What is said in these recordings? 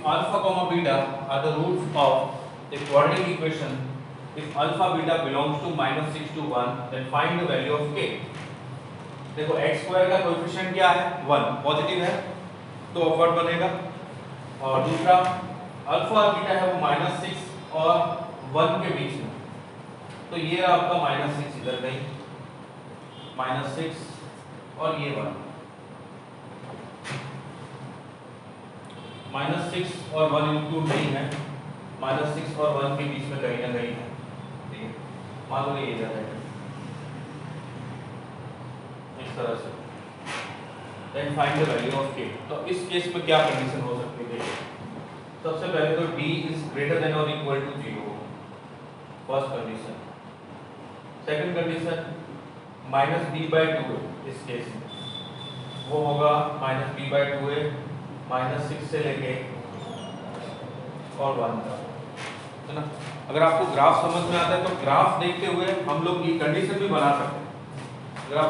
if alpha comma beta are the roots of a quadratic equation, if alpha beta belongs to -6 to 1, then find the value of k. देखो x square का coefficient क्या है 1, positive है तो upward बनेगा। और दूसरा alpha और बीटा है वो -6 और 1 के बीच में, तो ये आपका -6 इधर गई, -6 और ये 1, -6 और 1 इंक्लूड नहीं है, -6 और 1 के बीच में कहीं ना कहीं है, ठीक है। मान लो ये इधर है इस तरह से, then find the value of k। तो इस केस में क्या कंडीशन हो सकती है? सबसे पहले तो d इज ग्रेटर देन और equal to 0, first condition. Second condition -b/2 इस केस में वो होगा -b/2 -6 से लेके और 1 तक, है ना। अगर आपको ग्राफ समझ में आता है तो ग्राफ देखते हुए हम लोग ये कंडीशन भी बना सकते हैं। अगर आप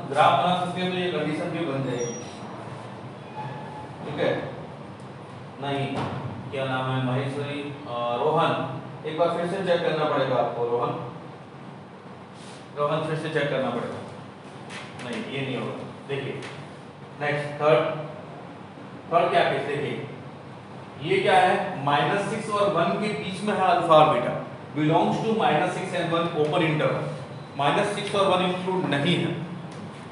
ग्राफ बना सकते हैं तो ये कंडीशन भी बन जाएगी, ठीक है। नहीं, क्या नाम है महेश्वरी, रोहन, एक बार फिर से चेक करना पड़ेगा आपको। रोहन फिर से चेक करना पड़ेगा। नहीं, ये नहीं होगा। देखिए नेक्स्ट थर्ड क्या केस, देखिए ये क्या है, -6 और 1 के बीच में है अल्फा और beta, belongs to -6 and 1 open interval, -6 और 1 इंक्लूड नहीं है।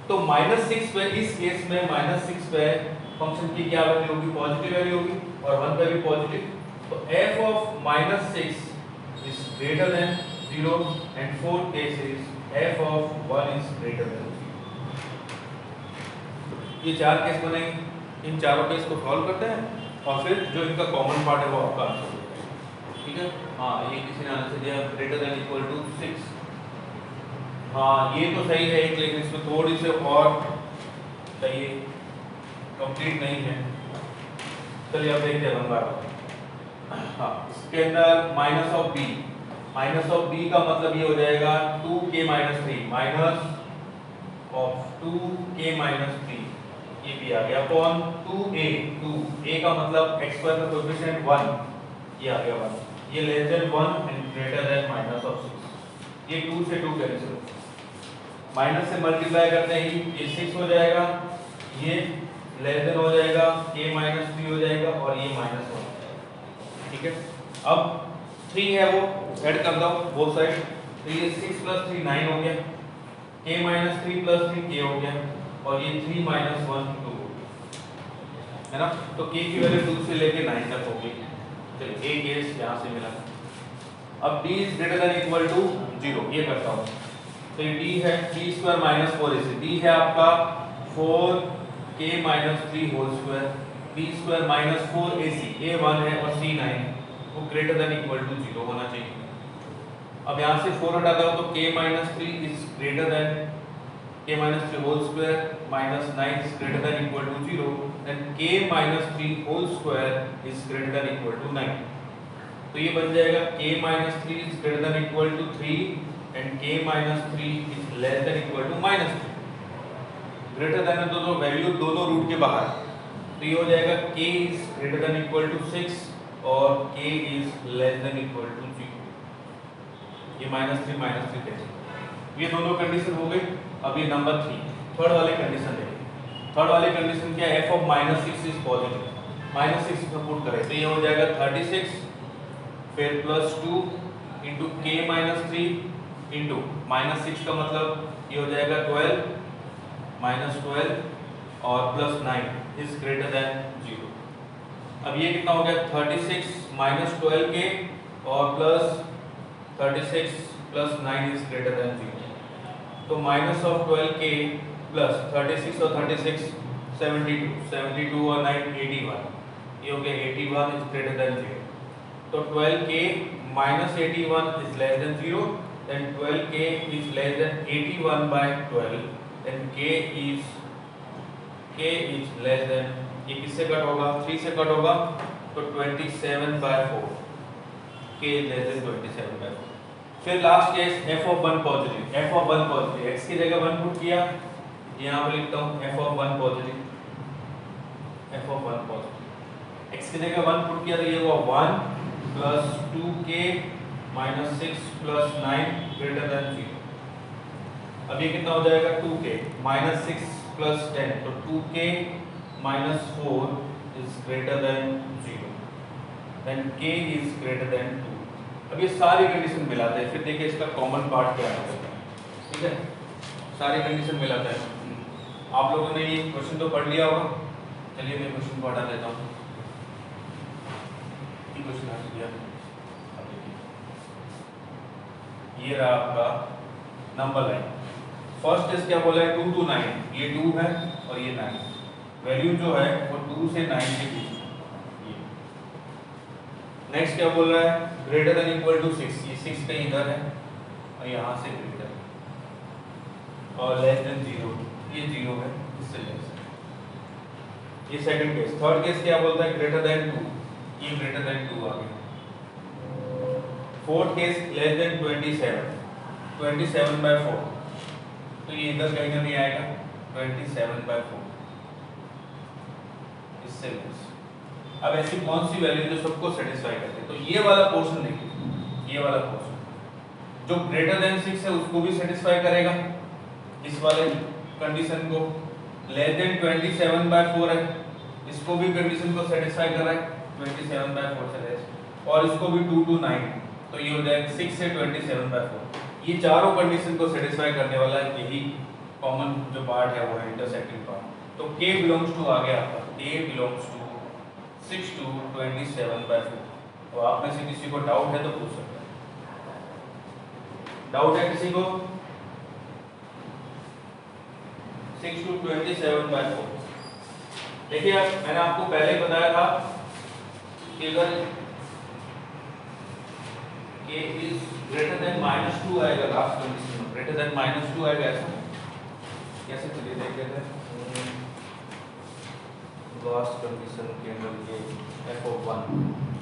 तो -6 पे इस केस में -6 पे फंक्शन की क्या वैल्यू होगी? पॉजिटिव वैल्यू होगी, और 1 पे भी पॉजिटिव। तो f of -6 is greater than 0 and fourth case is f of 1 is greater than 0। ये चार केस बनेंगे, इन चारों केस को सॉल्व करते हैं और फिर जो इनका कॉमन पार्ट है वो आपका आंसर होगा, ठीक है। हाँ, ये किसी ने आंसर दिया ग्रेटर देन इक्वल टू 6। हाँ, ये तो सही है, लेकिन इसमें थोड़ी से और चाहिए, कंप्लीट नहीं है। चलिए अब देखते हैं बार। हाँ, इसके अंदर माइनस ऑफ बी का मतलब ये हो जाएगा 2k - 3 माइनस ऑफ 2k - 3, ये भी आ गया अपॉन 2a का मतलब x पर का कोएफिशिएंट 1, ये आ गया 1, ये less than 1 and greater than -6। ये 2 से 2 कैंसिल, माइनस से मल्टीप्लाई करते ही ये 6 हो जाएगा, ये लेस देन हो जाएगा, k - 3 हो जाएगा और ये -1 हो जाएगा, ठीक है। अब 3 है वो ऐड कर दो बोथ साइड, तो ये 6 + 3 9 हो गया, k - 3 + 3 k हो गया, और ये 3 - 1 2 है ना। तो k की वैल्यू 2 से लेके 9 तक होगी। चलिए एक केस यहाँ से मिला। अब d is greater than equal to 0, ये करता हूँ। तो ये d है 3² - 4 इसे d है आपका 4k - 3 whole square, d² - 4ac, a 1 है और c 9, वो ग्रेटर देन इक्वल टू 0 होना चाहिए। अब यहाँ से 4 हटाता हूँ तो k - 3 is greater than k - 3 whole square minus 9 is greater than equal to 0, then k - 3 whole square is greater than equal to 9। तो ये बन जाएगा k - 3 is greater than equal to 3 and k - 3 is less than equal to -3। Greater than है तो value दोनों root के बाहर, तो ये हो जाएगा k is greater than equal to 6 और k is less than equal to 0। ये -3 कैसे, ये दोनों कंडीशन हो गई। अब ये नंबर 3 थर्ड वाली कंडीशन देखिए। थर्ड वाली कंडीशन क्या है, f ऑफ -6 इज पॉजिटिव, -6 में पुट करें तो ये हो जाएगा 36 फिर +2 इंटू k - 3 इंटू -6 का मतलब ये हो जाएगा 12 -12 और +9 इज ग्रेटर देन 0। अब ये कितना हो गया 36 - 12k और +36 +9 इज ग्रेटर देन 0। तो -12k + 36 और 36 72 और 9 81, ये हो गया 81 इज ग्रेटर देन 0। तो 12k - 81 is less than 0, then 12k is less than 81/12, then k is less than, ये किससे कट होगा 3 से कट होगा, तो 27/4, k इज लेस देन 27/4। फिर last case f of 1 positive, x की जगह 1 पुट किया, यहाँ पे लिखता हूँ f of 1 positive, x x की जगह 1 पुट किया तो ये हुआ 1 plus 2k minus 6 plus 9 greater than 0। अब ये कितना हो जाएगा 2k माइनस 6 प्लस 10, तो 2k minus 4 is greater than 0, then k is greater than 2। अब ये सारी कंडीशन मिलाते हैं, फिर देखिए इसका कॉमन पार्ट क्या है। ठीक है, सारी कंडीशन मिलाता है। आप लोगों ने ये क्वेश्चन तो पढ़ लिया होगा। चलिए मैं क्वेश्चन को हटा देता हूँ। ये क्वेश्चन हट गया। ये रहा आपका नंबर लाइन। फर्स्ट टेस्ट क्या बोला है 2 to 9, ये 2 है और ये 9। वैल्यू जो है वो 2 से 9 के बीच में। नेक्स्ट क्या बोल रहा है ग्रेटर देन इक्वल टू 6, ये 6 कहीं इधर है और यहाँ से ग्रेटर, और लेस देन 0, ये 0 है, इससे लेस है। ये सेकंड केस। थर्ड केस क्या बोलता है ग्रेटर देन 2, ये ग्रेटर देन 2 आ गया। फोर्थ केस लेस देन 27, 27/4, तो ये इधर कहीं ना नहीं आएगा, 27/4, इससे लेस। अब ऐसी कौन सी वैल्यू जो सबको सेटिस्फाई करते हैं, तो ये वाला पोर्शन देखिए, ये वाला पोर्शन जो ग्रेटर देन 6 है उसको भी सेटिस्फाई करेगा, इस वाले कंडीशन को। लेस देन 27/4 है, इसको भी कंडीशन को सेटिस्फाई कर रहा है, 27/4 से लेस, और इसको भी 2 to 9, तो ये हो जाएगा 6 से 27/4। ये चारों कंडीशन को सेटिस्फाई करने वाला यही कॉमन जो पार्ट है वो है इंटरसेक्टिंग पार्ट। तो k बिलोंग्स टू आ गया आपका, k बिलोंग्स टू 6 to 27/4। तो आप में से किसी को डाउट है तो पूछ सकते हैं। डाउट है किसी को? 6 to 27/4। देखिए मैंने आपको पहले बताया था कि अगर k इज ग्रेटर देन -2 आएगा लास्ट कंडीशन में, ग्रेटर देन -2 आएगा ऐसा कैसे, चलिए देख लेते हैं। लास्ट कंडीशन के अंदर ये f(1)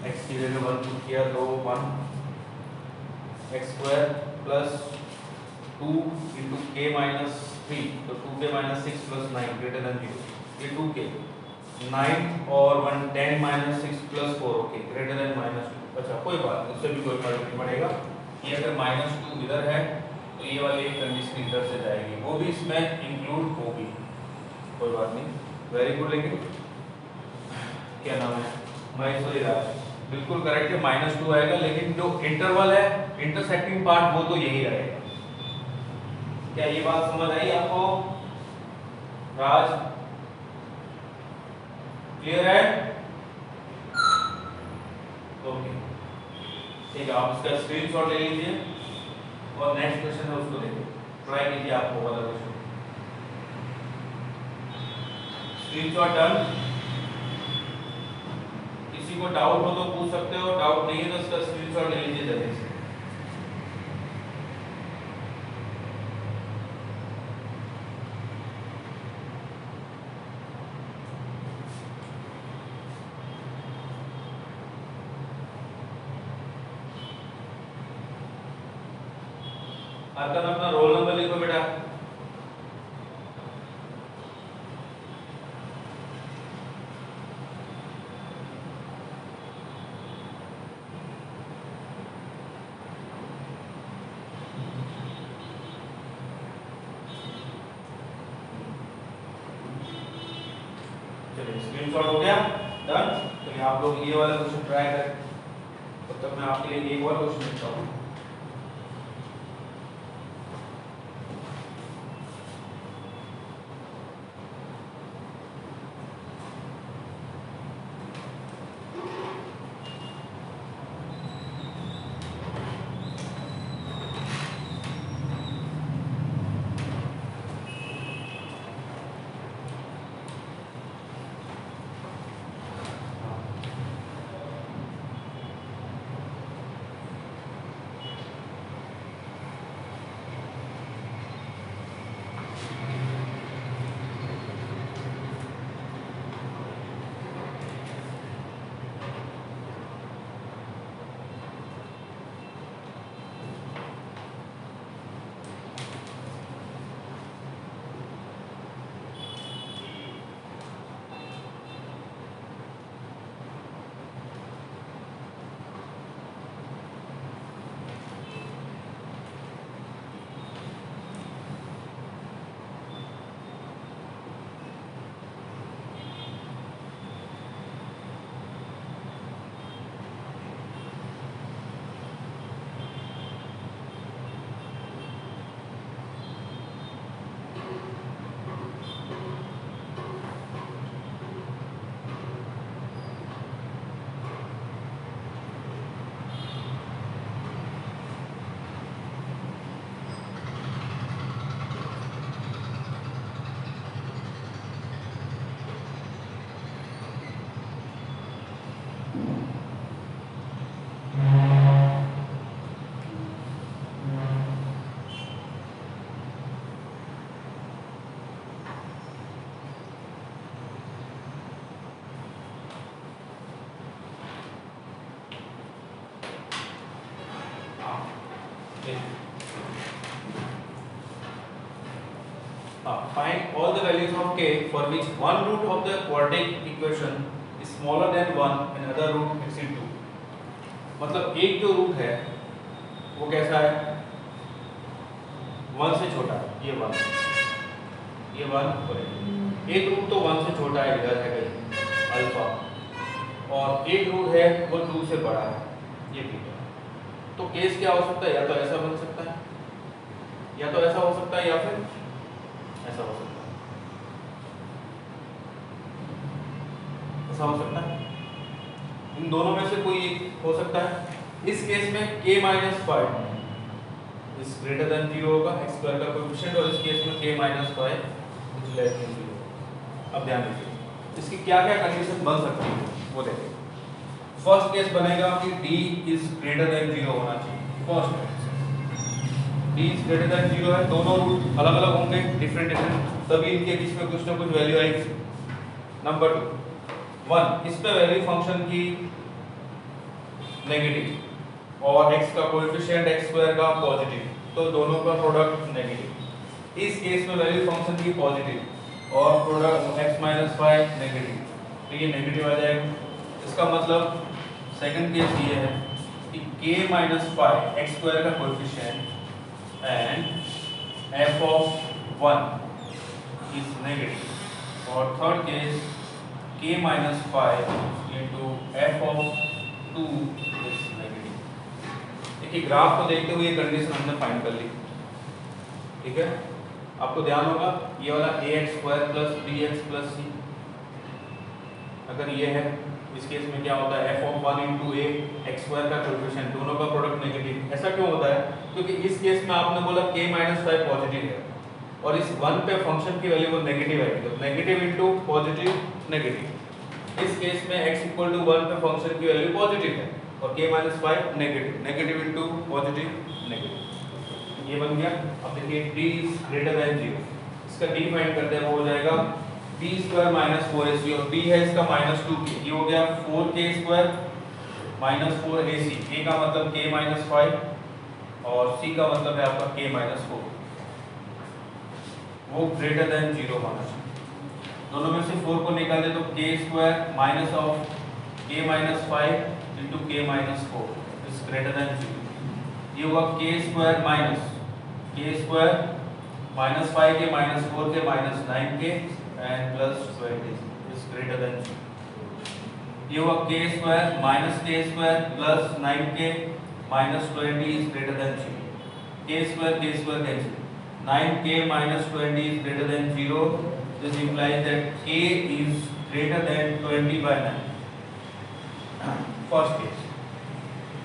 x की जगह 1 पुट किया तो 1 x² plus 2 into k minus 3, तो 2k minus 6 plus 9 greater than 0, ये 2k 9 और 1 10 minus 6 plus 4, okay greater than -2। अच्छा कोई बात नहीं, उससे भी कोई फर्क नहीं पड़ेगा। ये अगर -2 इधर है तो ये वाली कंडीशन इधर से जाएगी, वो भी इसमें इंक्लूड होगी, कोई बात नहीं, वेरी गुड। लेकिन क्या नाम है महेश्वरी राज, बिल्कुल करेक्ट है, -2 आएगा, लेकिन जो इंटरवल है इंटरसेक्टिंग पार्ट वो तो यही रहेगा। क्या ये बात समझ आई आपको राज? क्लियर है? ओके ठीक है, आप इसका स्क्रीनशॉट ले लीजिए और नेक्स्ट क्वेश्चन है उसको देखिए, ट्राई कीजिए आपको वाला क्वेश्चन। Screenshot done. किसी को डाउट हो तो पूछ सकते हो, डाउट नहीं है तो इसका स्क्रीनशॉट ले लीजिए जल्दी से। अरकन अपना रोल नंबर लिखो बेटा। चलिए स्क्रीनशॉट हो गया, डन। चलिए आप लोग ये वाला क्वेश्चन ट्राई करें, तब तक मैं आपके लिए एक और क्वेश्चन लिखता हूँ। Find all the values of k for which one root of the quadratic equation is smaller than 1 and other root exceed 2. मतलब एक जो रूट है वो कैसा है, 1 से छोटा है, ये 1 और एक रूट तो 1 से छोटा है, इधर है कहीं अल्फा, और एक रूट है वो 2 से बड़ा है, ये बीटा। तो केस क्या हो सकता है, या तो ऐसा बन सकता है, या तो ऐसा हो सकता है, या फिर ऐसा हो सकता है, ऐसा हो सकता है, इन दोनों में से कोई एक हो सकता है। इस केस में k minus 5 is greater than 0 होगा, x स्क्वायर का कोएफिशिएंट, और इस केस में k minus 5 is less than 0। अब ध्यान दीजिए इसकी क्या क्या कंडीशन बन सकती है वो देखें। फर्स्ट केस बनेगा कि d इज ग्रेटर देन 0 होना चाहिए। First d is greater than 0 है, दोनों रूट अलग अलग होंगे, डिफरेंट तभी इनके बीच में कुछ ना कुछ वैल्यू आएगी। नंबर 2 1 इस पे वैल्यू फंक्शन की नेगेटिव और x का कोएफिशिएंट x स्क्वायर का पॉजिटिव, तो दोनों का प्रोडक्ट नेगेटिव। इस केस में वैल्यू फंक्शन की पॉजिटिव और प्रोडक्ट x माइनस 5 नेगेटिव, तो ये नेगेटिव आ जाएगा। इसका मतलब सेकंड केस ये है कि k माइनस 5 x स्क्वायर का coefficient and f of 1 is negative, और third case k minus 5 into f of 2 is negative. देखिए ग्राफ को देखते हुए ये कंडीशन हमने फाइंड कर ली, ठीक है। आपको ध्यान होगा ये वाला ax square plus bx plus c, अगर ये है इस केस में क्या होता है f of 1 into a x square का कोएफिशिएंट, दोनों का प्रोडक्ट नेगेटिव। ऐसा क्यों होता है, क्योंकि इस केस में आपने बोला k माइनस 5 पॉजिटिव है और इस 1 पे फंक्शन की वैल्यू वो नेगेटिव है, तो नेगेटिव इंटू पॉजिटिव नेगेटिव। इस केस में x इक्वल टू 1 पे फंक्शन की वैल्यू पॉजिटिव है और k minus 5 negative, negative into positive negative, ये बन गया। अब देखिए d इज ग्रेटर देन 0, इसका d फाइंड करते हैं वो हो जाएगा b स्क्वायर माइनस 4ac, और b है इसका माइनस 2k, ये हो गया 4k square minus 4ac। a का मतलब k माइनस 5 और c का मतलब है आपका k माइनस 4, वो ग्रेटर देन 0 होना चाहिए। दोनों में से 4 को निकाल दे तो k square minus of k minus 5 into k minus 4 is greater than 0। ये हुआ k square minus k square minus 5k minus 4k minus 9k and plus 20 is greater than 0। ये हुआ k square minus k square plus 9k minus 20 is greater than 0। k square cancel, 9k minus 20 is greater than 0. This implies that k is greater than 20 by 9. First case,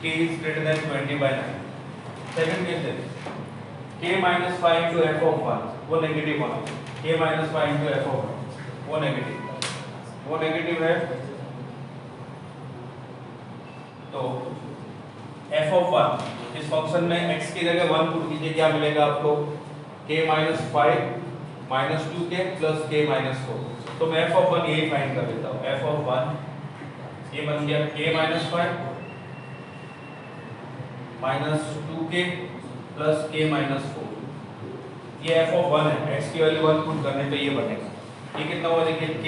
k is greater than 20 by 9. Second case is k minus 5 into f of 1, वो negative होना चाहिए। k minus 5 into f of 1, वो negative है, तो f of 1 इस function में x की जगह 1 पुट कीजिए, क्या मिलेगा आपको, k minus 5 minus 2k plus k minus 4। तो मैं f of 1 यही फाइंड कर देता हूँ, f of 1 ये बन गया k minus 5 minus 2k plus k minus 4। ये f of 1 है, x की वैल्यू 1 पुट करने पे ये बनेगा। ये कितना हुआ देखिए, k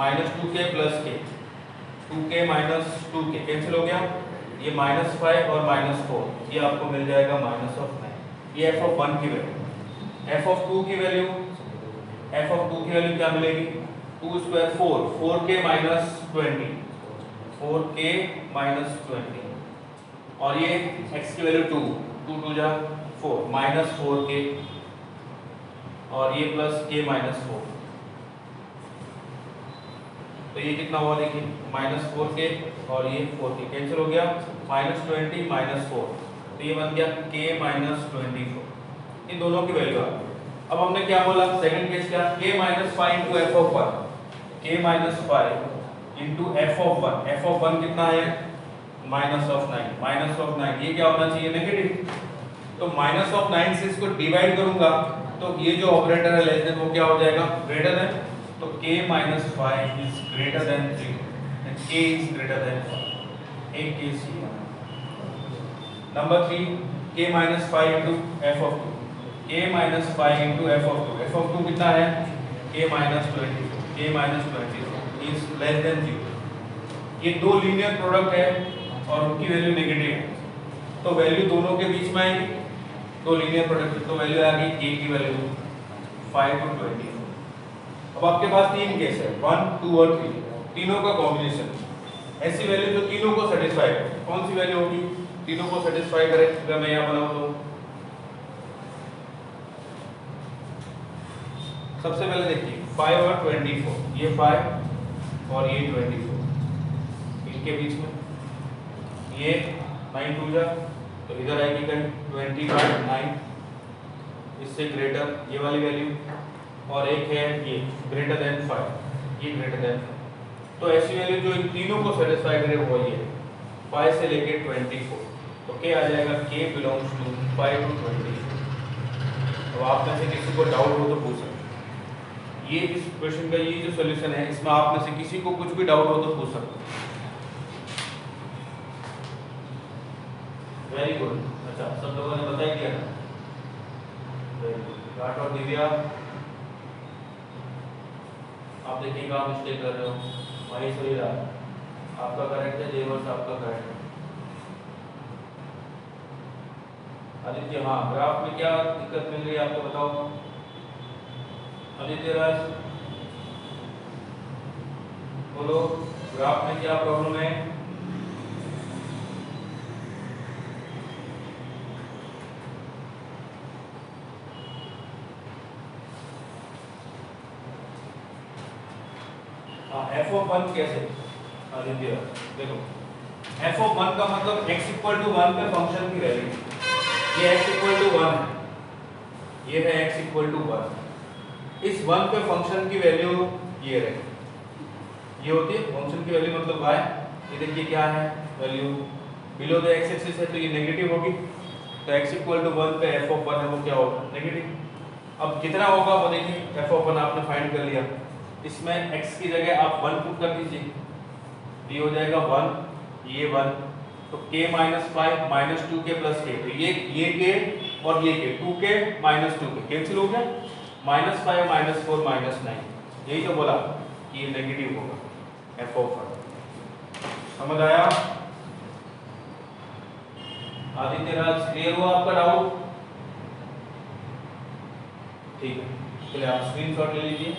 minus 2k plus k, 2k minus 2k cancel हो गया, ये -5 और -4, ये आपको मिल जाएगा -9। ये f of 1 की वैल्यू। f of 2 की वैल्यू क्या मिलेगी, 2 square 4, 4k minus 20, 4k minus 20, और ये x की वैल्यू 2, 2 2 जा 4 minus 4k, और ये प्लस k minus 4, तो ये कितना हुआ देखिए, -4k और ये 4k कैंसिल हो गया, -20 -4, तो ये बन गया k minus 24। इन दोनों की वैल्यू आ गई। अब हमने क्या बोला, सेकंड केस क्या, k minus 5 into f of 1, k minus 5 into f of 1, f of 1 कितना है, -9, ये क्या होना चाहिए, नेगेटिव। तो -9 से इसको डिवाइड करूंगा तो ये जो ऑपरेटर है लेस देन वो क्या हो जाएगा, ग्रेटर देन, तो k minus 5 is greater than 0 and k is greater than 5। एक केस ये। Number 3, k minus five into F of two, k minus five into F of two कितना है k minus 24 is less than 0। ये दो linear product है और उनकी value negative है, तो वैल्यू दोनों के बीच में आएगी, दो लीनियर प्रोडक्ट, तो वैल्यू आ गई k की वैल्यू 5 to 20। अब आपके पास तीन केस है 1 2 और 3, तीनों का कॉम्बिनेशन, ऐसी वैल्यू जो तीनों को सेटिस्फाई करे। कौन सी वैल्यू होगी तीनों को सेटिस्फाई करे? अगर मैं यहाँ बनाऊँ तो सबसे पहले देखिए 5 और 24, ये 5 और ये 24, इनके बीच में ये 9 2 जा, तो इधर आएगी कहीं 25 9, इससे ग्रेटर ये वाली वैल्यू, और एक है ये ग्रेटर देन 5, ये ग्रेटर देन 5। तो ऐसी वैल्यू जो इन तीनों को सेटिस्फाई करे वो ये 5 से लेके 24, तो क्या आ जाएगा k बिलोंग्स टू 5 to 24। अब आप में से किसी को डाउट हो तो पूछ सकते हैं, ये इस क्वेश्चन का ये जो सॉल्यूशन है, इसमें आप में से किसी को कुछ भी डाउट हो तो पूछ सकते हैं। वेरी गुड, अच्छा सब लोगों ने बताया दिया ना, वेरी गुड। राठ और दिव्या आप देखिए कहाँ मिस्टेक कर रहे हो, वही सही रहा, आपका करेक्ट है, जेवर्स आपका करेक्ट है। आदित्य हाँ, ग्राफ में क्या दिक्कत मिल रही है आपको बताओ आदित्य राज, बोलो ग्राफ में क्या प्रॉब्लम है? एफ ऑफ 1 कैसे? आदित्य देखो, एफ ऑफ 1 का मतलब x इक्वल टू 1 पे फंक्शन की वैल्यू, ये x इक्वल टू 1 है, ये है x इक्वल टू 1, इस 1 पे फंक्शन की वैल्यू ये रहे, ये होती है फंक्शन की वैल्यू मतलब y। ये देखिए क्या है value below the x axis है, तो ये नेगेटिव होगी, तो x इक्वल टू 1 पे f ऑफ 1 है वो क्या होगा नेगेटिव। अब कितना होगा वो देखिए, f ऑफ 1 आपने फाइंड कर लिया, इसमें x की जगह आप 1 पुट कर दीजिए, ये हो जाएगा 1 ये 1, तो k minus 5 minus 2k plus k, तो ये k और ये k 2k minus 2k cancel हो गया, माइनस 5 माइनस 4 माइनस 9, यही तो बोला कि ये नेगेटिव होगा f ऑफ 1। समझ आया आदित्य राज? क्लियर हुआ आपका डाउट? ठीक है, चलिए आप स्क्रीनशॉट ले लीजिए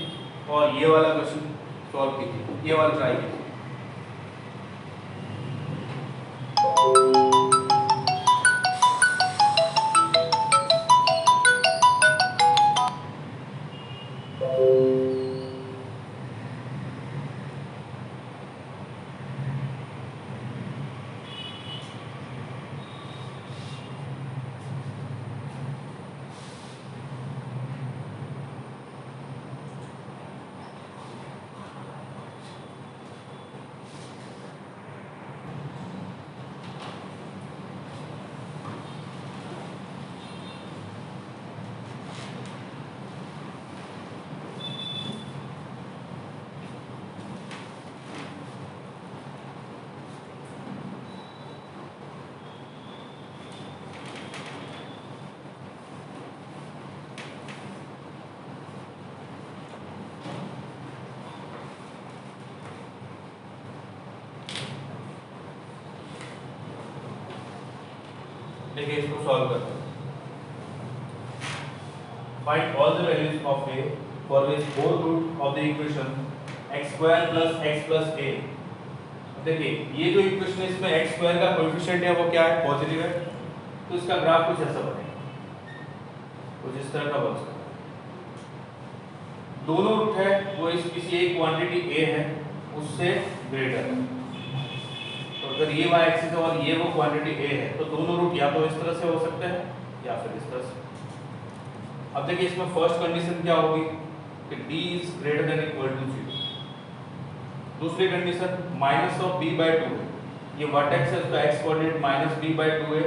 और ये वाला क्वेश्चन सॉल्व कीजिए, ये वाला ट्राई कीजिए। देखिए इसको सॉल्व करते हैं। Find all the values of a for which both root of the equation x square plus x plus a। देखिए ये जो इक्वेशन है इसमें x स्क्वायर का कोएफिशिएंट है वो क्या है पॉजिटिव है, तो इसका ग्राफ कुछ ऐसा बनेगा, कुछ इस तरह का बन सकता है। दोनों रूट है वो इस किसी एक क्वांटिटी a है उससे ग्रेटर है, तो अगर ये y एक्सिस है और ये वो क्वांटिटी a है तो दोनों रूट या तो इस तरह से हो सकते हैं या फिर इस तरह से। अब देखिए इसमें फर्स्ट कंडीशन क्या होगी कि d is greater than equal to 0। दूसरी condition minus of b by 2 है, ये वर्टेक्स है उसका x coordinate minus b by 2 है,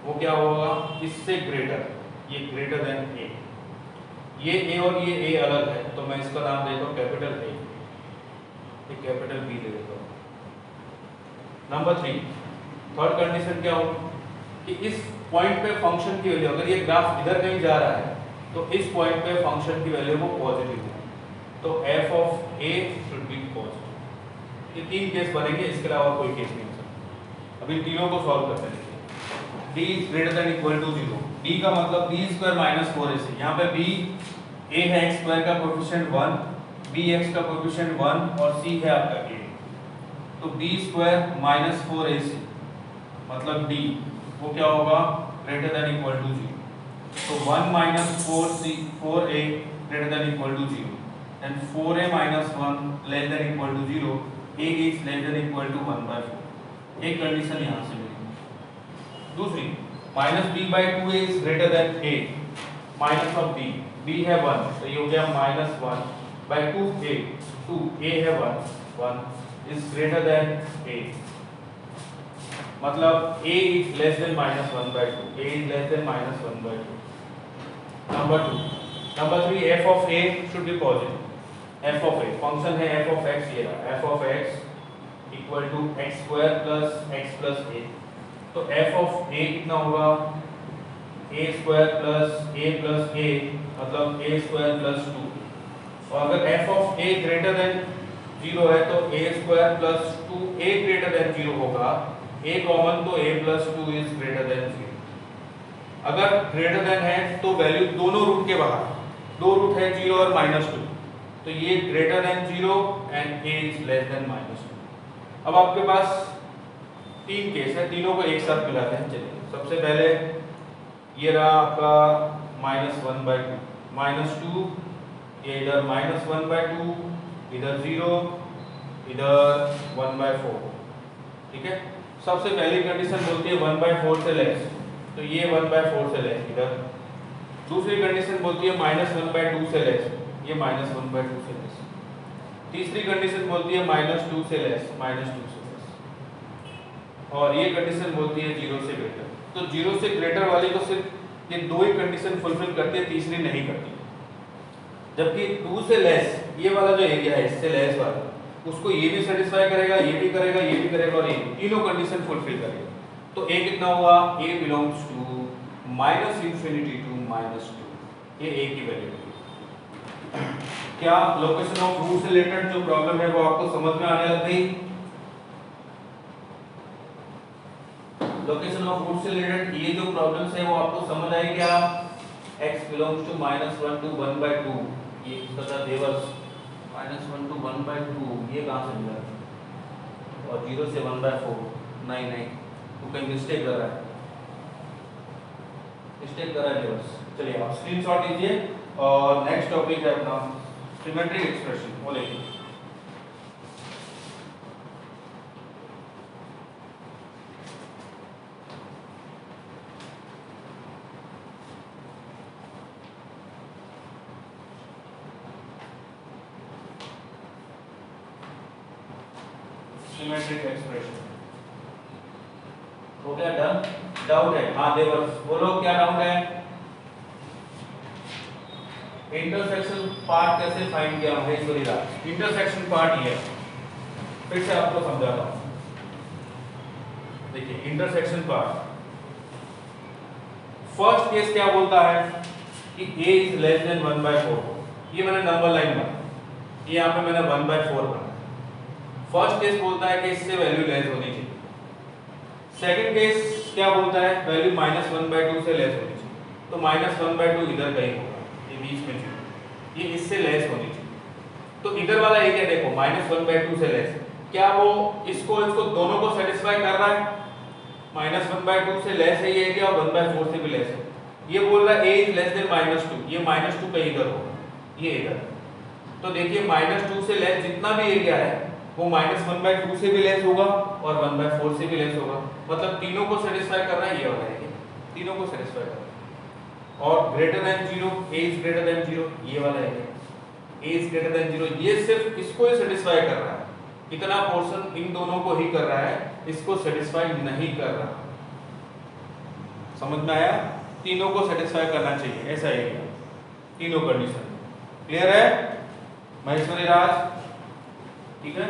वो क्या होगा इससे ग्रेटर, ये ग्रेटर देन a। ये a और ये a अलग है तो मैं इसका नाम देता हूँ कैपिटल A, ये कैपिटल B ले लेता हूँ। नंबर 3 थर्ड कंडीशन क्या हो कि इस पॉइंट पे फंक्शन की वैल्यू, अगर ये ग्राफ इधर कहीं जा रहा है तो इस पॉइंट पे फंक्शन की वैल्यू वो पॉजिटिव है, तो f of a should be positive. ये 3 केस बनेंगे, इसके अलावा कोई केस नहीं हो सकता। अभी तीनों को सॉल्व करते हैं। d is greater than equal to 0, d का मतलब b स्क्वायर माइनस 4ac। यहाँ पे b a है x स्क्वायर का कोएफिशिएंट 1, bx का कोएफिशिएंट 1 और c है आपका a, तो b स्क्वायर माइनस 4ac मतलब d वो क्या होगा, ग्रेटर देन इक्वल टू 0। तो 1 minus 4a greater than equal to 0 and 4a minus 1 less than equal to 0, a is less than equal to 1/4। एक कंडीशन यहाँ से मिली। दूसरी, minus b by 2a is greater than a, minus of b है 1, तो ये हो गया माइनस 1 बाई 2a, 2a है 1 इज ग्रेटर देन a, मतलब a is less than minus 1/2, a is less than minus 1/2। Number 3, f of a should be positive। f of a function है f of x, ये रहा f of x equal to x square plus x plus a, तो f of a कितना होगा, a square plus a plus a मतलब a square plus 2, और अगर f of a greater than 0 है तो a square plus 2a greater than 0 होगा, a common तो a plus 2 is greater than 0। अगर ग्रेटर देन है तो वैल्यू दोनों रूट के बाहर, दो रूट है 0 और -2, तो ये greater than 0 and a is less then -2। अब आपके पास 3 केस है, तीनों को एक साथ मिलाते हैं। चलिए सबसे पहले ये रहा आपका -1/2, -2, ये इधर -1/2, इधर 0, इधर 1/4, ठीक है। सबसे पहली कंडीशन बोलती है 1/4 से लेस, तो ये 1/4 से लेस इधर। दूसरी कंडीशन बोलती है -1/2 से लेस, ये -1/2 से लेस। तीसरी कंडीशन बोलती है -2 से लेस, -2 से लेस। और ये कंडीशन बोलती है 0 से ग्रेटर। तो 0 से ग्रेटर वाली तो सिर्फ ये दो ही कंडीशन फुलफिल करती है, तीसरी नहीं करती। जबकि 2 से लेस, ये वाला जो एरिया है इससे लेस वाला, उसको ये भी सेटिस्फाई करेगा, ये भी करेगा, ये भी करेगा और ये तीनों कंडीशन फुलफिल करेगा। तो a कितना हुआ, a बिलोंग्स टू -∞ टू -2, ये a की वैल्यू है। क्या लोकेशन ऑफ रूट से रिलेटेड जो प्रॉब्लम है वो आपको समझ में आने लग गई? लोकेशन ऑफ रूट से रिलेटेड ये जो प्रॉब्लम्स है वो आपको समझ आई क्या? x बिलोंग्स टू -1 टू 1/2, ये इसका था रिवर्स, -1 टू 1/2, ये कहाँ से मिला? और 0 से 1/4, नहीं तो कहीं मिस्टेक कर रहा है, रिवर्स। चलिए आप स्क्रीनशॉट लीजिए और नेक्स्ट टॉपिक है अपना सिमेट्रिक एक्सप्रेशन, वो लेंगे। सिमेट्रिक एक्सप्रेशन हो गया डन? डाउट है? हाँ देवर्स बोलो क्या डाउट है? इंटरसेक्शन पार्ट कैसे फाइंड किया महेश्वरी राज? इंटरसेक्शन पार्ट ये फिर से आपको समझाता हूं। देखिए इंटरसेक्शन पार्ट, फर्स्ट केस क्या बोलता है कि a इज लेस देन 1/4, ये मैंने नंबर लाइन बना, ये यहाँ पे मैंने 1/4 बना। फर्स्ट केस बोलता है कि इससे वैल्यू लेस होनी चाहिए। सेकंड केस क्या बोलता है, वैल्यू -1/2 से लेस होनी चाहिए, तो -1/2 इधर कहीं होगा, ये बीच में चाहिए, ये इससे लेस होनी चाहिए। तो इधर वाला एरिया देखो -1/2 से लेस, क्या वो इसको दोनों को सेटिस्फाई कर रहा है? -1/2 से लेस है ये एरिया और 1/4 से भी लेस है। ये बोल रहा है a इज लेस देन -2, ये -2 कहीं इधर होगा, ये इधर। तो देखिए -2 से लेस जितना भी एरिया है वो -1/2 से भी लेस होगा और 1/4 से भी लेस होगा, मतलब तीनों को सेटिस्फाई कर रहा है ये वाला एरिया, तीनों को सेटिस्फाई कर रहा है। और greater than 0, a is greater than 0, ये वाला area a is greater than 0, ये सिर्फ इसको ही सेटिस्फाई कर रहा है, इतना पोर्शन इन दोनों को ही कर रहा है, इसको सेटिस्फाई नहीं कर रहा। समझ में आया? तीनों को सेटिस्फाई करना चाहिए ऐसा एरिया, तीनों कंडीशन। क्लियर है महेश्वरी राज? ठीक है,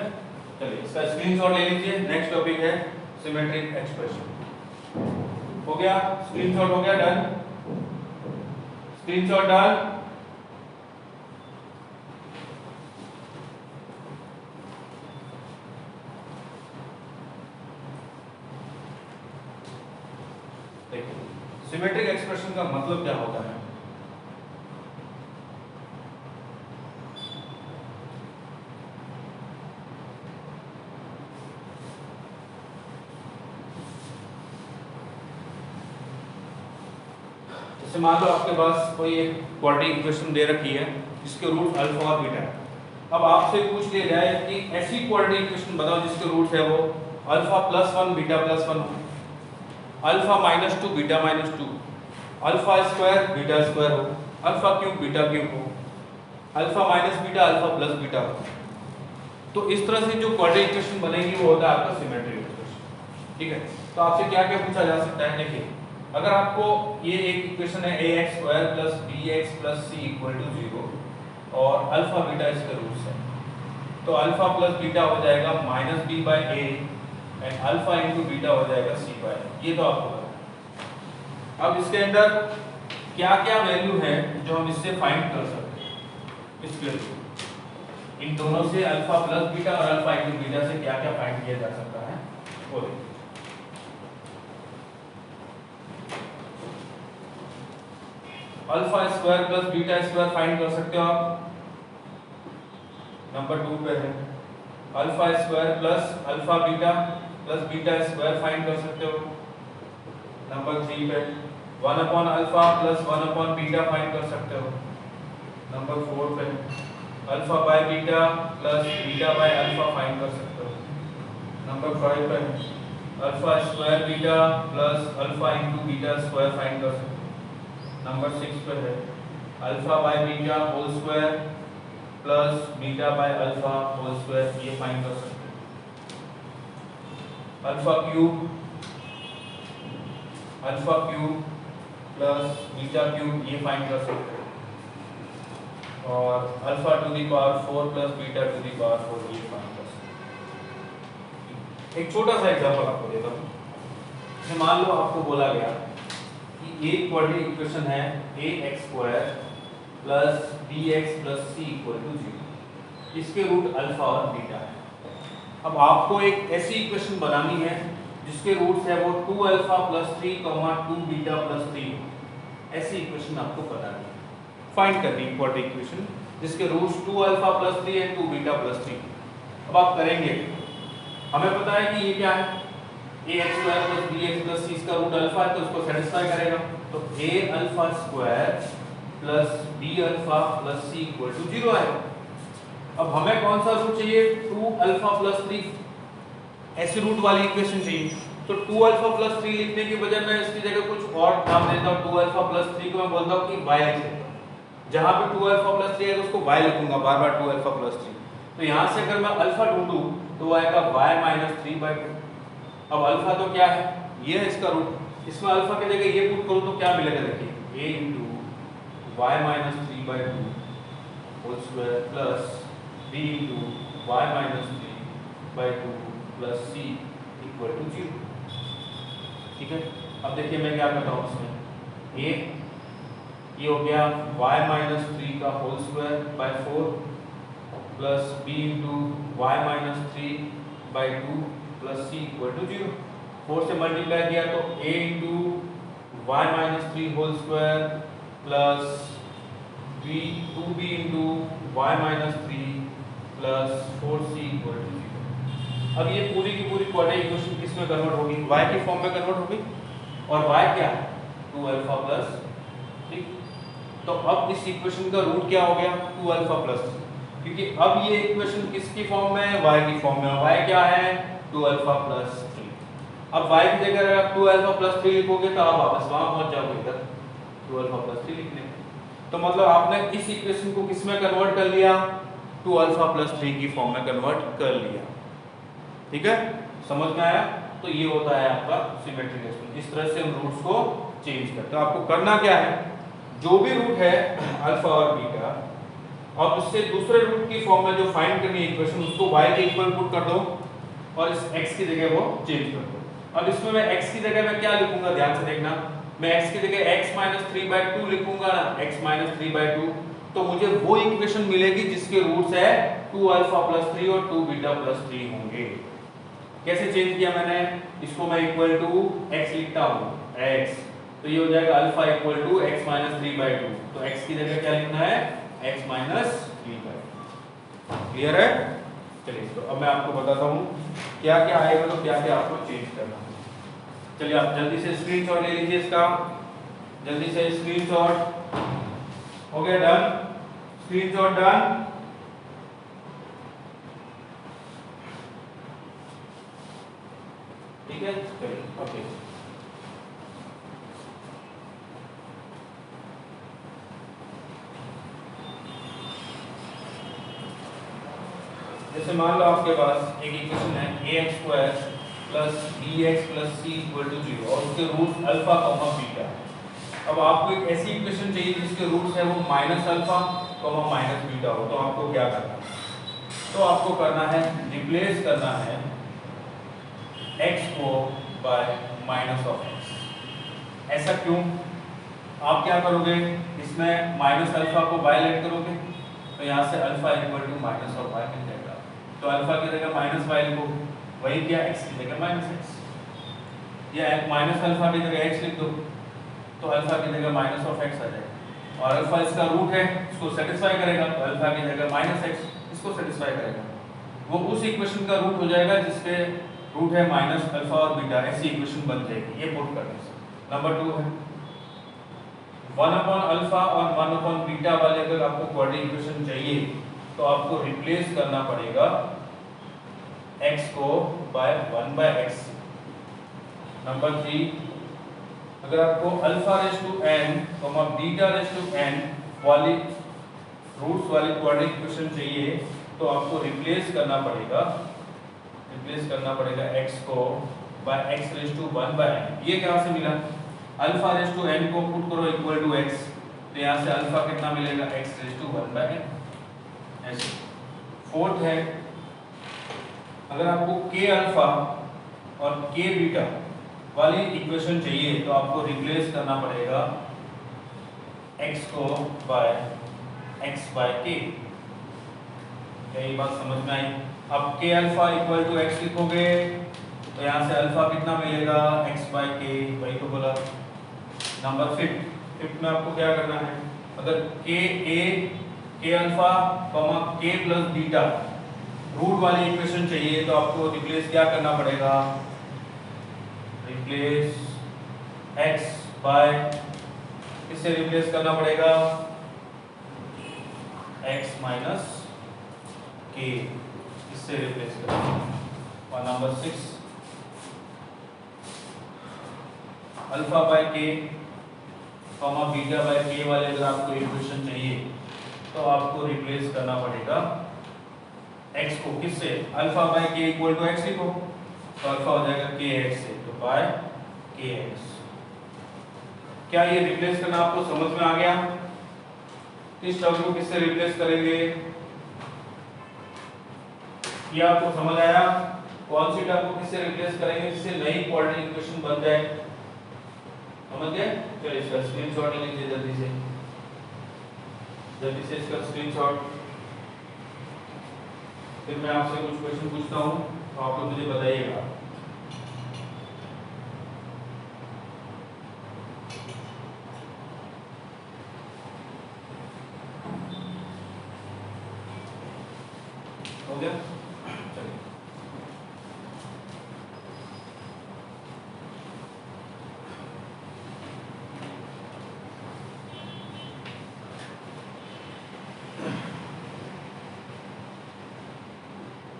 चलिए इसका स्क्रीनशॉट ले लीजिए। नेक्स्ट टॉपिक है सिमेट्रिक एक्सप्रेशन। हो गया, स्क्रीनशॉट हो गया, done, screenshot done. Symmetric expression का मतलब क्या होता है? जैसे मान लो आपके पास कोई एक क्वाड्रेटिक इक्वेशन दे रखी है जिसके रूट अल्फा और बीटा है। अब आपसे पूछ लिया जाए कि ऐसी क्वाड्रेटिक इक्वेशन बताओ जिसके रूट है वो अल्फा प्लस 1 बीटा प्लस 1 हो, alpha minus 2 beta minus 2, alpha square beta square हो, अल्फा क्यूब बीटा क्यूब हो, alpha minus beta alpha plus beta हो। तो इस तरह से जो क्वाड्रेटिक इक्वेशन बनेगी वो होता है आपका सिमेट्रिक इक्वेशन। ठीक है, तो आपसे क्या क्या पूछा जा सकता है? देखिए, अगर आपको ये एक इक्वेशन है ax square plus bx plus c equal to 0 और अल्फा बीटा इसके रूट्स है, तो अल्फा प्लस बीटा हो जाएगा minus b by A and alpha into beta हो जाएगा c बाई ए। ये तो आपको पता है। अब इसके अंदर क्या क्या वैल्यू है जो हम इससे फाइंड कर सकते हैं? इसके इन दोनों से अल्फा प्लस बीटा और अल्फा इंटू बीटा से क्या क्या फाइंड किया जा सकता है वो देखिए। Alpha square plus beta square find कर सकते हो आप, नंबर 2 पे है। Alpha square plus alpha beta plus beta square find कर सकते हो, नंबर 3 पे। 1 upon alpha plus 1 upon beta find कर सकते हो, नंबर 4 पे। Alpha by beta plus beta by alpha find कर सकते हो, नंबर 5 पे। Alpha square beta plus alpha into beta square find कर सकते हो, नंबर 6 पे है। Alpha by beta whole square plus beta by alpha whole square, ये फाइंड कर सकते हैं। Alpha cube plus beta cube, ये फाइंड कर सकते हैं। और alpha to the power 4 plus beta to the power 4, ये फाइंड कर सकते हैं। एक छोटा सा एग्जांपल आपको देता हूँ। जैसे मान लो आपको बोला गया कि एक क्वाड्रेटिक इक्वेशन है ax square plus bx plus c equal to 0, इसके रूट अल्फा और बीटा है। अब आपको एक ऐसी इक्वेशन बनानी है जिसके रूट्स है वो 2 अल्फा प्लस 3 2 बीटा प्लस 3। ऐसी इक्वेशन आपको बनानी है, फाइंड करनी है क्वाड्रेटिक इक्वेशन जिसके roots 2 alpha plus 3 and 2 beta plus 3। अब आप करेंगे, हमें पता है कि ये क्या है, ax square plus bx plus c, इसका रूट अल्फा है तो उसको सेटिस्फाई करेगा। तो a alpha square plus b alpha plus c equal to 0 है। अब हमें कौन सा रूट चाहिए? 2 अल्फा प्लस 3, ऐसे रूट वाली इक्वेशन चाहिए। तो 2 अल्फा प्लस 3 लिखने की बजाय मैं इसकी जगह कुछ और नाम देता हूँ। 2 अल्फा प्लस 3 को मैं बोलता हूँ कि y लिख लेता हूँ। जहाँ पे 2 अल्फा प्लस 3 है तो उसको y लिखूंगा बार बार, 2 अल्फा प्लस 3। तो यहाँ से अगर मैं अल्फा ढूंढूं तो वो आएगा y माइनस 3/2। अब अल्फा तो क्या है, ये है इसका रूट। इसमें अल्फा की जगह ये पुट करूं तो क्या मिलेगा? देखिए a into Y minus 3/2 whole square plus b into Y minus 3/2 plus c equal to 0। ठीक है, अब देखिए मैं क्या करता हूँ इसमें, a ये हो गया y माइनस 3 का whole square by 4 plus b into Y minus 3/2 plus c equal to 0। 4 से मल्टीप्लाई किया तो a into Y minus 3 whole square plus 2b into Y minus 3 plus 4c equal to 0। अब ये पूरी की पूरी क्वाड्रेटिक इक्वेशन किस में कन्वर्ट होगी? y की फॉर्म में कन्वर्ट होगी। और y क्या है? 2 अल्फा प्लस 3। तो अब इस इक्वेशन का रूट क्या हो गया? 2 अल्फा प्लस 3, क्योंकि अब ये इक्वेशन किसकी फॉर्म में है? y की फॉर्म में। y क्या है? 2 अल्फा प्लस 3। अब y की जगह अगर आप 2 अल्फा प्लस 3 लिखोगे तो आप वापस वहां पहुंच जाओगे इधर 2 अल्फा प्लस 3 लिखने। तो मतलब आपने इस इक्वेशन को किस में कन्वर्ट कर लिया? 2 अल्फा प्लस 3 की फॉर्म में कन्वर्ट कर लिया। ठीक है, समझ में आया? तो ये होता है आपका सिमेट्रिक एक्सप्रेशन। इस तरह से हम रूट्स को चेंज करते हैं। आपको करना क्या है, जो भी रूट है अल्फा और बीटा, और उससे दूसरे रूट की फॉर्म में जो फाइंड करनी है इक्वेशन, उसको y के इक्वल पुट कर दो और इस x की जगह वो चेंज कर दो। अब इसमें मैं x की जगह मैं क्या लिखूंगा, ध्यान से देखना, मैं x की जगह x माइनस 3/2 लिखूंगा ना, x माइनस 3/2, तो मुझे वो इक्वेशन मिलेगी जिसके रूट्स है 2 अल्फा प्लस 3 और 2 बीटा प्लस 3 होंगे। कैसे चेंज किया मैंने, इसको मैं इक्वल टू x लिखता हूँ, x, तो ये हो जाएगा alpha equal to x minus 3/2, तो x की जगह क्या लिखना है, x माइनस 3/2। क्लियर है? चलिए, तो अब मैं आपको बताता हूँ क्या क्या आएगा, तो क्या क्या आपको चेंज करना है। चलिए आप जल्दी से स्क्रीनशॉट ले लीजिए इसका, जल्दी से स्क्रीनशॉट। हो गया डन, स्क्रीनशॉट डन। ठीक है, चलिए ओके। जैसे मान लो आपके पास एक इक्वेशन है ax² plus bx plus c equal to 0 और उसके रूट्स अल्फा कॉमा बीटा। अब आपको एक ऐसी इक्वेशन चाहिए जिसके रूट्स है वो minus alpha comma minus beta हो, तो आपको क्या करना है, तो आपको करना है रिप्लेस करना है x को बाय माइनस ऑफ x। ऐसा क्यों, आप क्या करोगे, इसमें माइनस अल्फा को बाय लेट करोगे, तो यहाँ से alpha equal to minus of y मिल जाएगा, तो अल्फा की जगह माइनस y लिखो, वही क्या x की जगह माइनस x, या माइनस अल्फा की जगह x लिख दो, तो अल्फा की जगह माइनस ऑफ x आ जाएगा, और अल्फा इसका रूट है, इसको सेटिस्फाई करेगा, तो अल्फा की जगह माइनस x इसको सेटिस्फाई करेगा, वो उस इक्वेशन का रूट हो जाएगा जिसके रूट है माइनस अल्फा और बीटा, ऐसी इक्वेशन बन जाएगी ये पुट करने से। नंबर 2 है 1 अपॉन अल्फा और 1 अपॉन बीटा वाले अगर आपको क्वाड्रेटिक इक्वेशन चाहिए तो आपको रिप्लेस करना पड़ेगा x को बाय 1/x। नंबर 3, अगर आपको alpha raise to n beta raise to n वाली रूट्स वाली क्वाड्रेटिक इक्वेशन चाहिए तो आपको रिप्लेस करना पड़ेगा x को bye x raise to 1/n। ये क्या से मिला, अल्फा रेज टू n को पुट करो इक्वल टू x, तो यहाँ से अल्फा कितना मिलेगा, x रेज टू 1/n। ऐसे 4th है, अगर आपको k अल्फा और k बीटा वाली इक्वेशन चाहिए तो आपको रिप्लेस करना पड़ेगा x को बाय x/k। क्या ये बात समझ में आई? अब k alpha equal to x लिखोगे तो यहाँ से अल्फा कितना मिलेगा, x/k, वही तो बोला। नंबर 5 में आपको क्या करना है, अगर k alpha k plus beta root वाली इक्वेशन चाहिए तो आपको रिप्लेस क्या करना पड़ेगा, रिप्लेस x बाय, किससे रिप्लेस करना पड़ेगा, x माइनस k, इससे रिप्लेस करना। और number 6, alpha by k beta by k वाले अगर आपको इक्वेशन चाहिए तो आपको रिप्लेस करना पड़ेगा x को किससे, alpha by k equal to x लिखो, तो अल्फा हो जाएगा kx से, तो बाय kx। क्या ये रिप्लेस करना आपको समझ में आ गया? इस टर्म को किससे रिप्लेस करेंगे, ये आपको समझ आया? कौन सी टर्म को किससे रिप्लेस करेंगे जिससे नई क्वाड्रेटिक इक्वेशन बन जाए, समझ गए? चलिए इसका स्क्रीनशॉट ले लीजिए जल्दी से इसका स्क्रीनशॉट। फिर मैं आपसे कुछ क्वेश्चन पूछता हूँ तो आप लोग मुझे बताइएगा। हो गया? चलिए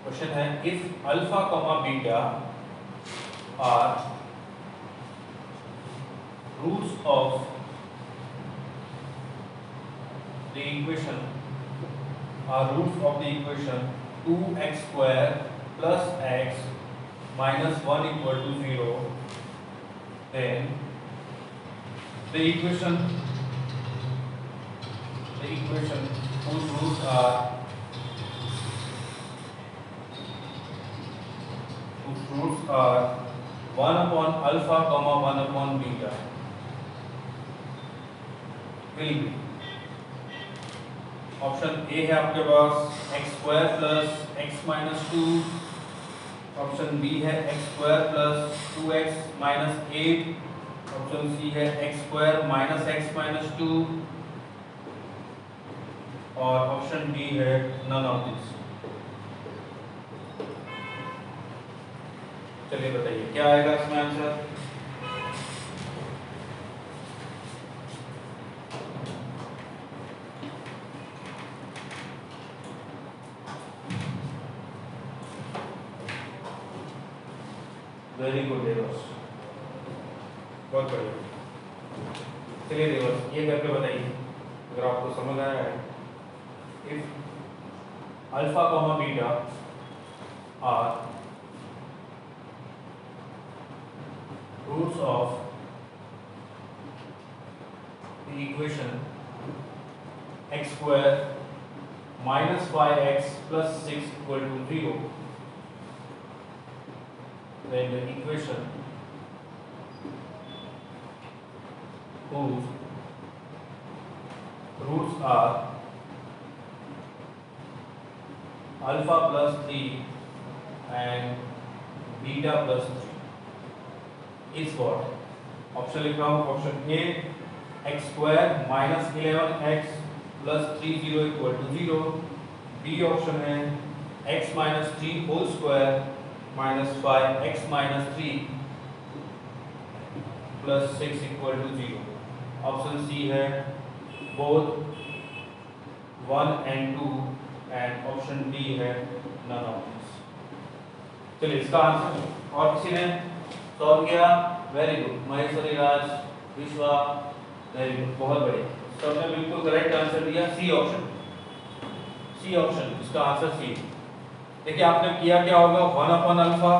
क्वेश्चन है, if alpha comma beta are roots of the equation 2x² plus x minus 1 equal to 0, then the equation whose roots are 1/α, 1/β will be option A है आपके पास x² + x - 2, ऑप्शन बी है x² + 2x - 8, ऑप्शन सी है x² - x - 2 और option D है none of this. चलिए बताइए क्या आएगा इसमें आंसर। वेरी गुड देवर्स, बहुत बढ़िया। चलिए देवर्स ये करके बताइए अगर आपको समझ आया है। If alpha comma beta are roots of the equation x² - 5x + 6 = 0, then the equation whose roots are alpha + 3 and beta + 3 is what? Option लिख रहा हूँ। Option A x² - 11x + 30 = 0, B option है x - 3 whole square - 5x - 3 + 6 = 0, option C है both 1 and 2 and option D है none of this. चलिए इसका answer और किसी ने सॉल्व किया? वेरी गुड, महेश्वरी राज, विश्वा, वेरी गुड, बहुत बढ़िया, सबने बिल्कुल करेक्ट आंसर दिया। सी ऑप्शन, सी ऑप्शन इसका आंसर सी। देखिए आपने किया क्या होगा, 1/α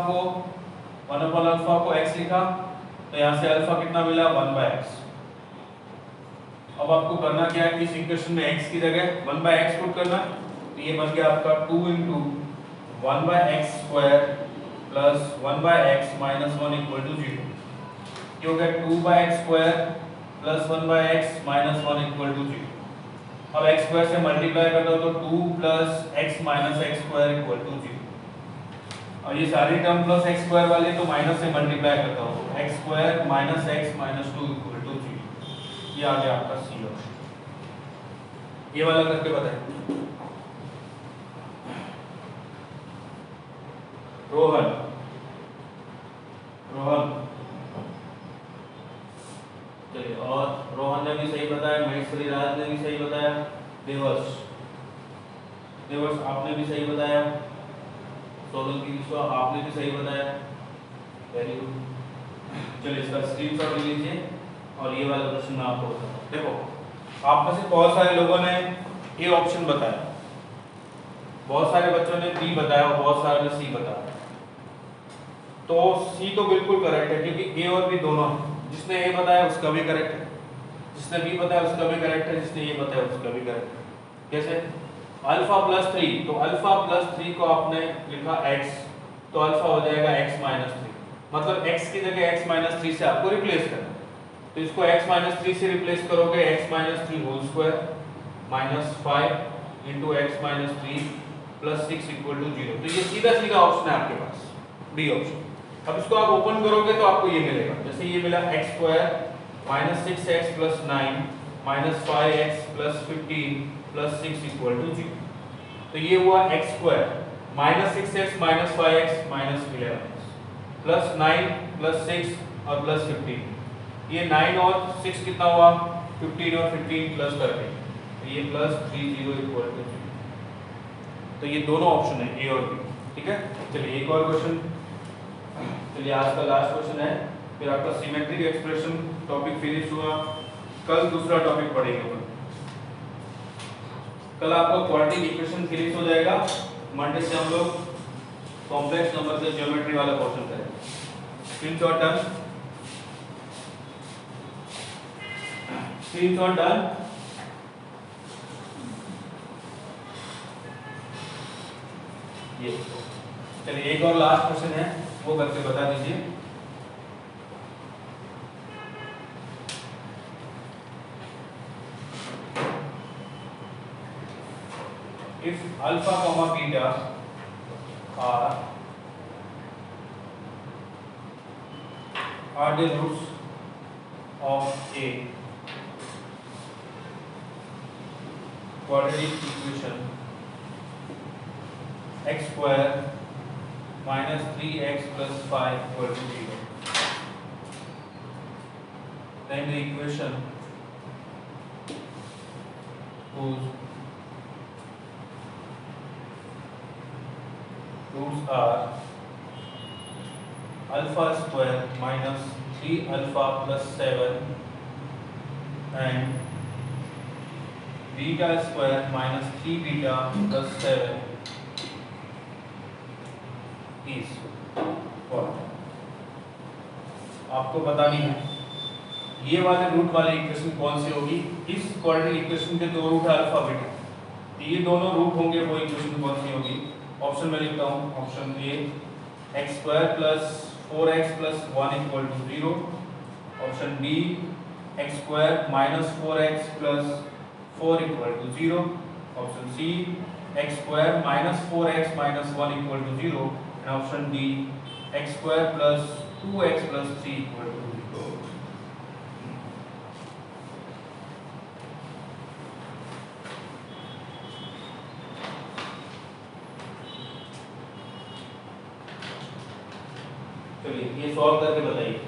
को x लिखा तो यहाँ से अल्फा कितना मिला 1/x। अब आपको करना क्या है कि इस इक्वेशन में x की जगह 1/x पुट करना, तो ये बन गया आपका 2 × 1/x² + 1/x - 1 = 0। ये हो गया 2/x² + 1/x - 1 = 0। अब x² से मल्टीप्लाई करता हूं तो 2 + x - x² = 0, और ये सारी टर्म प्लस x² वाले तो माइनस से मल्टीप्लाई करता हूं तो x² - x - 2 = 0। ये आ गया आपका सी ऑप्शन। ये वाला करके बताएं। रोहन, चलिए, और रोहन ने भी सही बताया, महेश्वरी राज ने भी सही बताया, देवर्ष आपने भी सही बताया, सोलंकी विश्वा आपने भी सही बताया, वेरी गुड। चलिए इसका स्क्रीनशॉट ले लीजिए और ये वाला प्रश्न मैं आपको बताता हूँ। देखो आप में से बहुत सारे लोगों ने ए ऑप्शन बताया, बहुत सारे बच्चों ने बी बताया और बहुत सारे ने सी बताया। तो सी तो बिल्कुल करेक्ट है क्योंकि ए और बी दोनों है। जिसने ए बताया उसका भी करेक्ट है, जिसने बी बताया उसका भी करेक्ट है, जिसने ये बताया उसका भी करेक्ट है। कैसे? अल्फा + 3, तो अल्फा + 3 को आपने लिखा x, तो अल्फा हो जाएगा x - 3, मतलब x की जगह x - 3 से आपको रिप्लेस करना है। तो इसको x - 3 से रिप्लेस करोगे, x - 3 होल स्क्वायर - 5 × x - 3 + 6 = 0। तो ये सीधा ऑप्शन है आपके पास, बी ऑप्शन। अब इसको आप ओपन करोगे तो आपको ये मिलेगा, जैसे ये मिला x² - 6x + 9 - 5x + 15 + 6 = 0। तो ये हुआ x² - 6x - 5x - 11x + 9 + 6 और +15। ये 9 और 6 कितना हुआ 15 और 15 + 13, तो ये +30 = 0। तो ये दोनों ऑप्शन है ए और बी, ठीक है। चलिए एक और क्वेश्चन, चलिए आज का लास्ट क्वेश्चन है, फिर आपका सिमेट्रिक एक्सप्रेशन टॉपिक फिनिश हुआ। कल दूसरा टॉपिक पढ़ेंगे अपन। कल आपका क्वाड्रेटिक इक्वेशन फिनिश हो जाएगा। मंडे से हम लोग कॉम्प्लेक्स नंबर से ज्योमेट्री वाला क्वेश्चन करेंगे। Screenshot done, screenshot done. ये चलिए एक और लास्ट क्वेश्चन है, वो करके बता दीजिए। if alpha comma beta are the roots of a quadratic equation x square minus 3x plus 5 equal to 0, then the equation whose roots are alpha square minus 3 alpha plus 7 and beta square minus 3 beta plus 7 is what? आपको बतानी है ये वाले root वाले equation कौन सी होगी। इस quadratic equation के दो रूट है अल्फा बीटा, तो ये दोनों रूट होंगे, वो इक्वेशन कौन सी होगी। ऑप्शन में लिखता हूँ, option A x square plus 4x plus 1 equal to 0, option B x square minus 4x plus 4 equal to 0, option C x square minus 4x minus 1 equal to 0 and option D x square plus 2x plus 3 equal to 0। चलिए ये solve करके बताइए।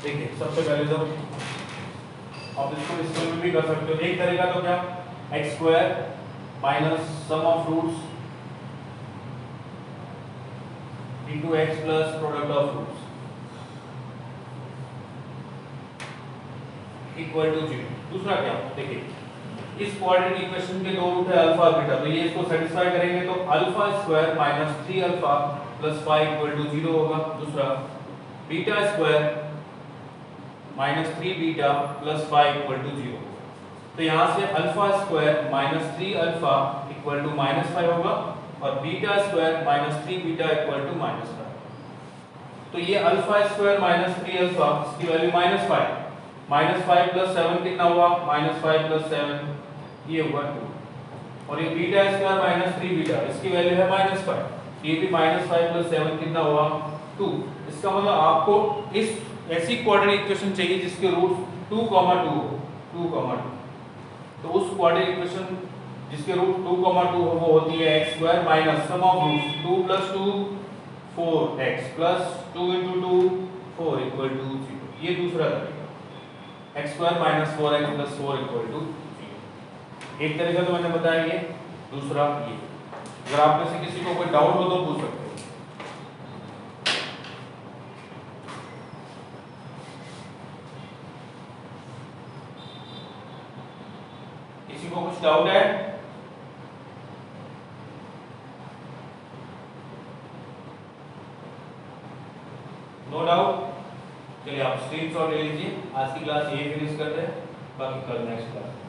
देखिए सबसे पहले तो आप इसको इसमें भी कर सकते हो। एक तरीका तो क्या, x square minus sum of roots into x plus product of roots equal to 0। दूसरा क्या, देखिए इस क्वाड्रेटिक इक्वेशन के दो रूट है अल्फा बीटा, तो ये इसको सेटिस्फाई करेंगे तो alpha square minus 3 alpha plus 5 equal to 0 होगा। दूसरा beta square minus 3 beta plus 5 equal to 0, तो यहाँ से alpha square minus 3 alpha equal to minus 5 होगा और beta square minus 3 beta equal to minus 5। तो ये अल्फा स्क्वायर माइनस 3 अल्फा इसकी वैल्यू माइनस 5 प्लस 7 कितना हुआ, माइनस 5 प्लस 7 ये हुआ 2, और ये बीटा स्क्वायर माइनस 3 बीटा इसकी वैल्यू है माइनस 5, ये भी माइनस 5 प्लस 7 कितना हुआ 2। इसका मतलब आपको इस ऐसी क्वाड्रेटिक इक्वेशन चाहिए जिसके रूट 2, 2 हो, 2, 2। तो उस क्वाड्रेटिक इक्वेशन जिसके रूट 2, 2 हो वो होती है x square minus sum of roots 2 plus 2 4x plus 2 into 2 4 equal to 0। ये दूसरा तरीका, x square minus 4x plus 4 equal to 0। एक तरीका तो मैंने बताया ये, दूसरा ये। अगर आप में से किसी को कोई डाउट हो तो पूछ सकते हो। किसी को कुछ डाउट है? No doubt? चलिए आप स्क्रीनशॉट ले लीजिए। आज की क्लास यही फिनिश करते हैं, बाकी कल नेक्स्ट क्लास।